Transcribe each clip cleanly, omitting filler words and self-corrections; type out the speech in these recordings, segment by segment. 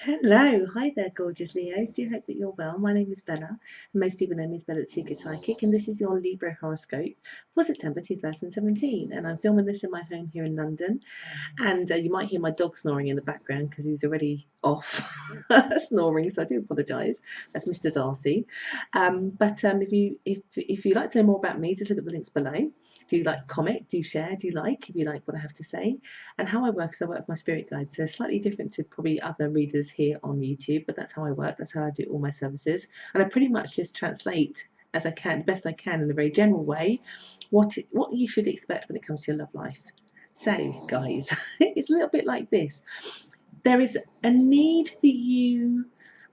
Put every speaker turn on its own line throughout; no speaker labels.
Hello, hi there, gorgeous Leos. Do hope that you're well. My name is Bella, and most people know me as Bella the Secret Psychic, and this is your Libra horoscope for September 2017. And I'm filming this in my home here in London, and you might hear my dog snoring in the background because he's already off snoring, so I do apologise. That's Mr. Darcy. If you like to know more about me, just look at the links below. Do you like, comment, do share, do you like, if you like what I have to say. And how I work is I work with my spirit guides, so slightly different to probably other readers here on YouTube, but that's how I work, that's how I do all my services. And I pretty much just translate as I can, best I can, in a very general way, what you should expect when it comes to your love life. So, guys, it's a little bit like this. There is a need for you.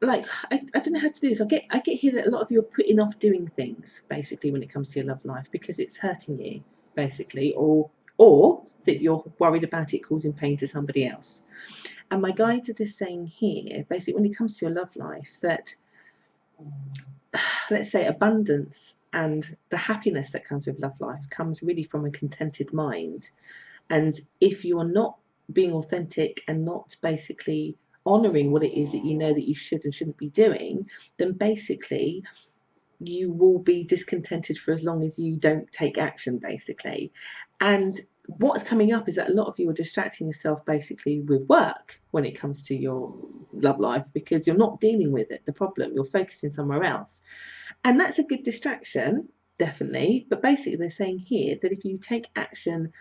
Like, I don't know how to do this. I get here that a lot of you are putting off doing things, basically, when it comes to your love life because it's hurting you, basically, or that you're worried about it causing pain to somebody else. And my guides are just saying here, basically, when it comes to your love life, that let's say abundance and the happiness that comes with love life comes really from a contented mind. And if you are not being authentic and not basically honoring what it is that you know that you should and shouldn't be doing, then basically you will be discontented for as long as you don't take action, basically. And what's coming up is that a lot of you are distracting yourself basically with work when it comes to your love life because you're not dealing with it, the problem, you're focusing somewhere else. And that's a good distraction, definitely. But basically they're saying here that if you take action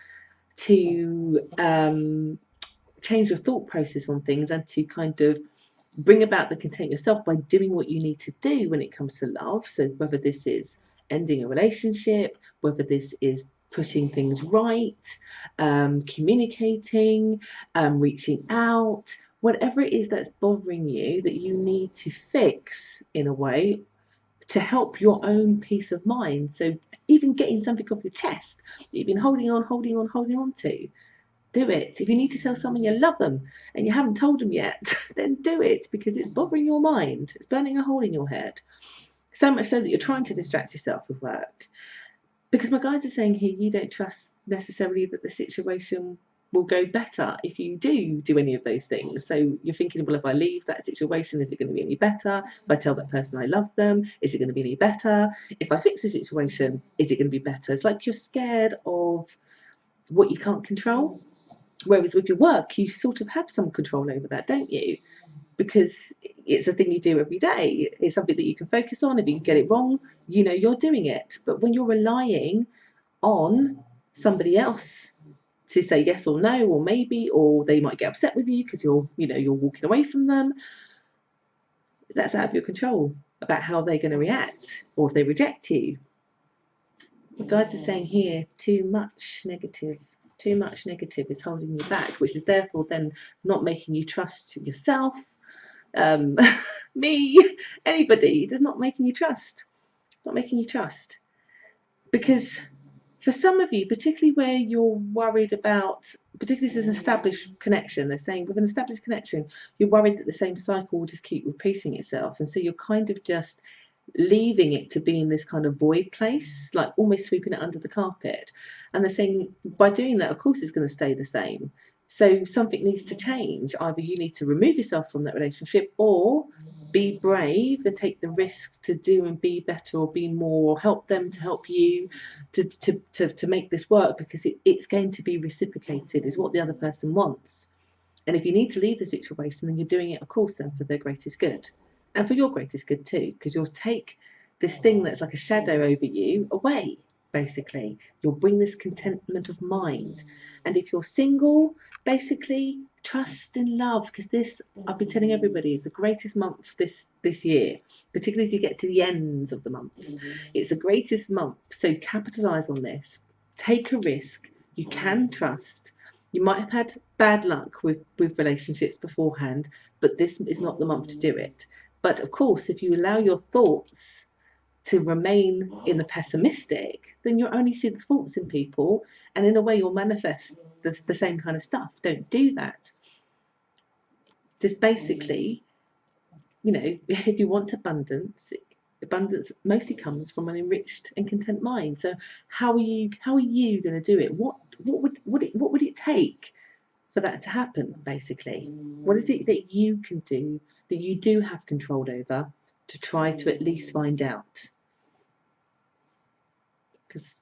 to change your thought process on things and to kind of bring about the content yourself by doing what you need to do when it comes to love. So whether this is ending a relationship, whether this is putting things right, communicating, reaching out, whatever it is that's bothering you that you need to fix in a way to help your own peace of mind. So even getting something off your chest that you've been holding on to, do it. If you need to tell someone you love them and you haven't told them yet, then do it because it's bothering your mind. It's burning a hole in your head. So much so that you're trying to distract yourself with work. Because my guides are saying here you don't trust necessarily that the situation will go better if you do any of those things. So you're thinking, well, if I leave that situation, is it going to be any better? If I tell that person I love them, is it going to be any better? If I fix the situation, is it going to be better? It's like you're scared of what you can't control. Whereas with your work, you sort of have some control over that, don't you? Because it's a thing you do every day. It's something that you can focus on. If you get it wrong, you know you're doing it. But when you're relying on somebody else to say yes or no or maybe, or they might get upset with you because you're walking away from them, that's out of your control about how they're going to react or if they reject you. The guides are saying here too much negative is holding you back, which is therefore then not making you trust yourself, me, anybody. It is not making you trust, because for some of you, particularly where you're worried about, particularly as an established connection, they're saying with an established connection, you're worried that the same cycle will just keep repeating itself, and so you're kind of just leaving it to be in this kind of void place, like almost sweeping it under the carpet. And they're saying by doing that, of course, it's going to stay the same. So something needs to change. Either you need to remove yourself from that relationship or be brave and take the risks to do and be better or be more, or help them to help you to make this work, because it's going to be reciprocated, is what the other person wants. And if you need to leave the situation, then you're doing it, of course, then for their greatest good. And for your greatest good too, because you'll take this thing that's like a shadow over you away, basically. You'll bring this contentment of mind. And if you're single, basically trust and love, because this, I've been telling everybody, is the greatest month this year, particularly as you get to the ends of the month. It's the greatest month, so capitalize on this. Take a risk. You can trust. You might have had bad luck with relationships beforehand, but this is not the month to do it. But of course, if you allow your thoughts to remain in the pessimistic, then you'll only see the faults in people, and in a way you'll manifest the same kind of stuff. Don't do that. Just basically, if you want abundance mostly comes from an enriched and content mind. So how are you going to do it? What would it take for that to happen, basically? What is it that you can do, that you do have control over, to try to at least find out? Because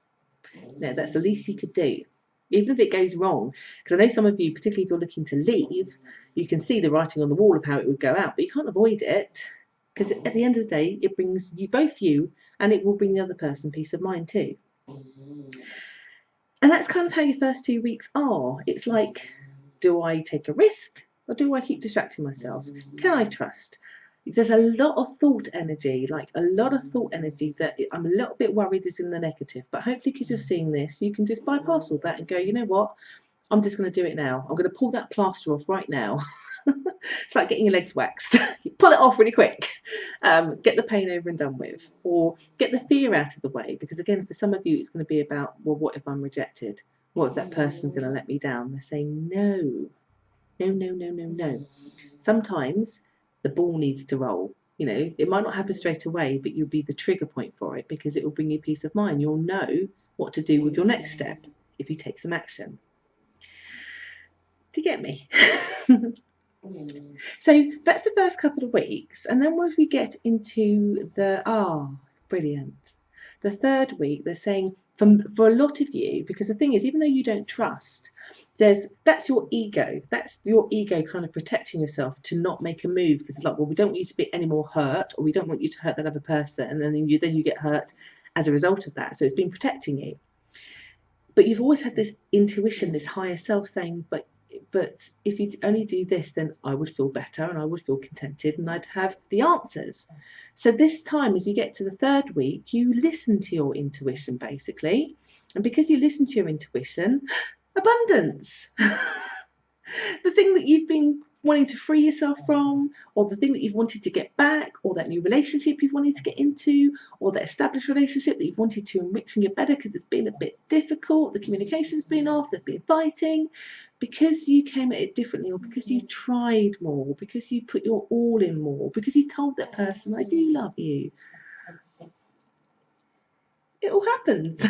that's the least you could do, even if it goes wrong. Because I know some of you, particularly if you're looking to leave, you can see the writing on the wall of how it would go out, but you can't avoid it, because at the end of the day, it brings you, both you, and it will bring the other person peace of mind too. And that's kind of how your first 2 weeks are. It's like, do I take a risk or do I keep distracting myself? Can I trust? There's a lot of thought energy, that I'm a little bit worried is in the negative, but hopefully because you're seeing this, you can just bypass all that and go, you know what, I'm just going to do it now. I'm going to pull that plaster off right now. It's like getting your legs waxed. You pull it off really quick. Get the pain over and done with, or get the fear out of the way, because again, for some of you, it's going to be about, well, what if I'm rejected? What if that person's going to let me down? They're saying no. Sometimes the ball needs to roll. It might not happen straight away, but you'll be the trigger point for it, because it will bring you peace of mind. You'll know what to do with your next step if you take some action. Do you get me? So that's the first couple of weeks, and then once we get into the brilliant, the third week, they're saying for a lot of you, because the thing is, even though you don't trust, that's your ego kind of protecting yourself to not make a move, because it's like, well, we don't want you to be any more hurt, or we don't want you to hurt that other person, and then you get hurt as a result of that. So it's been protecting you, but you've always had this intuition, this higher self saying, but if you only do this, then I would feel better and I would feel contented and I'd have the answers. So this time, as you get to the third week, you listen to your intuition, basically. And because you listen to your intuition, abundance. The thing that you've been wanting to free yourself from, or the thing that you've wanted to get back, or that new relationship you've wanted to get into, or that established relationship that you've wanted to enrich and get better because it's been a bit difficult, the communication's been off, there's been fighting, because you came at it differently, or because you tried more, because you put your all in more, because you told that person, I do love you. It all happens.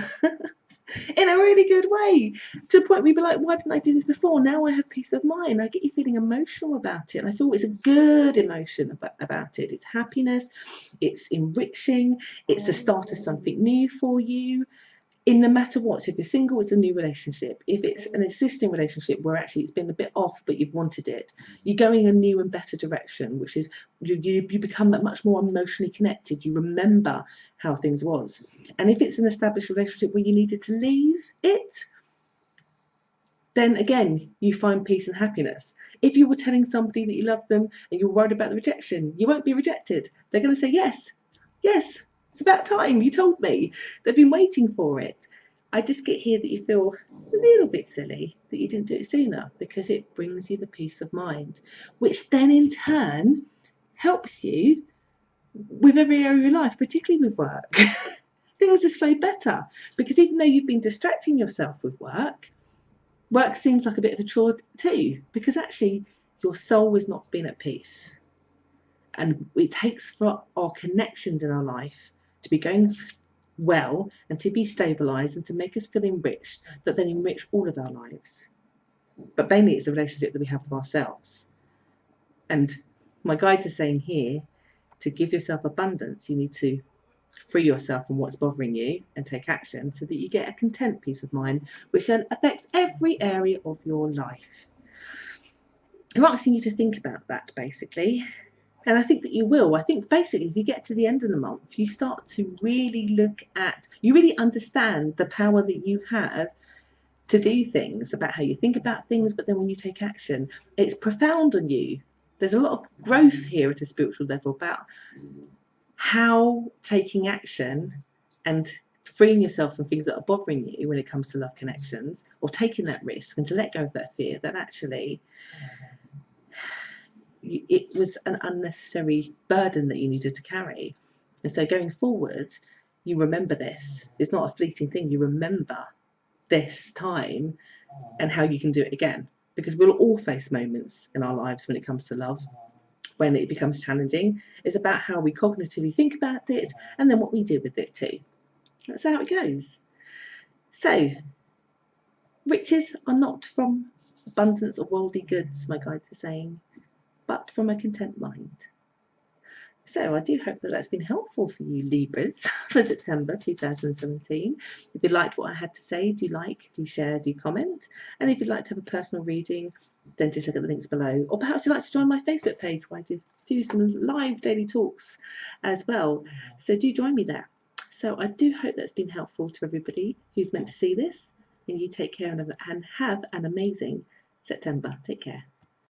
In a really good way, to the point where you'd be like, why didn't I do this before? Now I have peace of mind. I get you feeling emotional about it, and I feel it's a good emotion about it. It's happiness, it's enriching, it's the start of something new for you. In no matter what, so if you're single, it's a new relationship. If it's an existing relationship where actually it's been a bit off but you've wanted it, you're going a new and better direction, which is you become that much more emotionally connected. You remember how things was. And if it's an established relationship where you needed to leave it, then again you find peace and happiness. If you were telling somebody that you love them and you're worried about the rejection, you won't be rejected. They're going to say yes, it's about time you told me. They've been waiting for it. I just get here that you feel a little bit silly that you didn't do it sooner, because it brings you the peace of mind, which then in turn helps you with every area of your life, particularly with work. Things just flow better, because even though you've been distracting yourself with work seems like a bit of a chore too, because actually your soul has not been at peace. And it takes for our connections in our life to be going well and to be stabilized and to make us feel enriched, that then enrich all of our lives. But mainly it's a relationship that we have with ourselves. And my guides are saying here, to give yourself abundance, you need to free yourself from what's bothering you and take action so that you get a content peace of mind, which then affects every area of your life. I'm asking you to think about that, basically. And I think that you will. I think basically as you get to the end of the month, you start to really you really understand the power that you have to do things, about how you think about things, but then when you take action, it's profound on you. There's a lot of growth here at a spiritual level about how taking action and freeing yourself from things that are bothering you when it comes to love connections, or taking that risk and to let go of that fear, that actually it was an unnecessary burden that you needed to carry. And so going forward, you remember this. It's not a fleeting thing. You remember this time and how you can do it again, because we'll all face moments in our lives when it comes to love when it becomes challenging. It's about how we cognitively think about it and then what we do with it too. That's how it goes. So riches are not from abundance of worldly goods, my guides are saying, but from a content mind. So I do hope that that's been helpful for you, Libras, for September 2017. If you liked what I had to say, do like, do share, do comment. And if you'd like to have a personal reading, then just look at the links below. Or perhaps you'd like to join my Facebook page where I do some live daily talks as well. So do join me there. So I do hope that's been helpful to everybody who's meant to see this. And you take care and have an amazing September. Take care.